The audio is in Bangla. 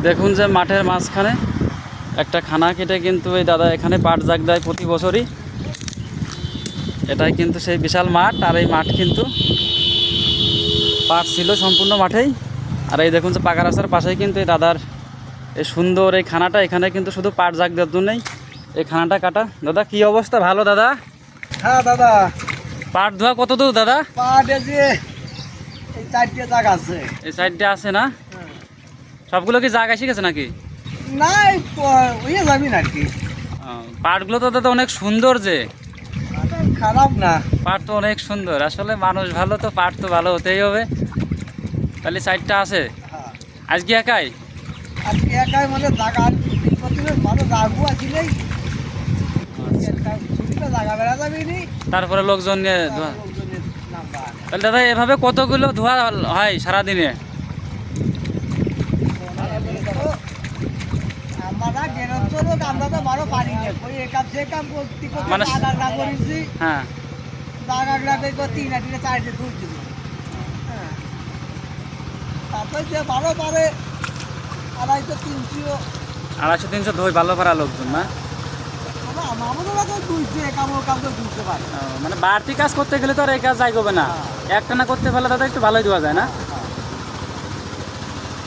দেখুন যে মাঠের মাঝখানে একটা খানা কেটে কিন্তু এই দাদা এখানে পাট জাগ দেয় প্রতি বছরই। এটাই কিন্তু সেই বিশাল মাঠ, আর এই মাঠ কিন্তু পাট ছিল সম্পূর্ণ মাঠেই। আর এই দেখুন যে পাকা রাস্তার পাশেই কিন্তু এই দাদার এই সুন্দর এই খানাটা, এখানে কিন্তু শুধু পাট জাগ দেওয়ার জন্যই এই খানাটা কাটা। দাদা কি অবস্থা, ভালো দাদা? হ্যাঁ দাদা, পাট ধোয়া কত দূর দাদা? পাট এই 4টে জাগ আছে। এই সাইডটা আছে না? সবগুলো কি জাগ এসে গেছে নাকি? না ওই যাবি নাকি? পাটগুলো তো দাদা অনেক সুন্দর, যে খারাপ না, পাট তো অনেক সুন্দর। আসলে মানুষ ভালো তো পাট তো ভালো হতেই হবে। তাহলে সাইডটা আছে আজকে একাই? আজকে একাই মানে জাগা প্রতিদিন ভালো জাগু আসলেই ছুটিটা জাগা বেড়া যাবি নি, তারপরে লোকজন নিয়ে ধোয়া। লোকজনের নাম্বার। তাহলে দাদা এভাবে কতগুলো ধোয়া হয় সারাদিনে? আমরা গেরঞ্চল আমরা তো ভালো পারি না, ওই একাম সে কাম করতে করতে মানে- আডা করেছি। হ্যাঁ, জাগাগুলাকে 3 4টে ধুইছি। হ্যাঁ, তারপরে যে ভালো পারে 250-300। 250-300 ধোয় ভালো করা লোকজন না? আমাদের কাছে দুইছে কাম তো দুইতে পারে। মানে বাড়তি কাজ করতে গেলে তো আর এই কাজ যাই করবে না, একটানা করতে পারলে দাদা একটু ভালোই দেওয়া যায় না?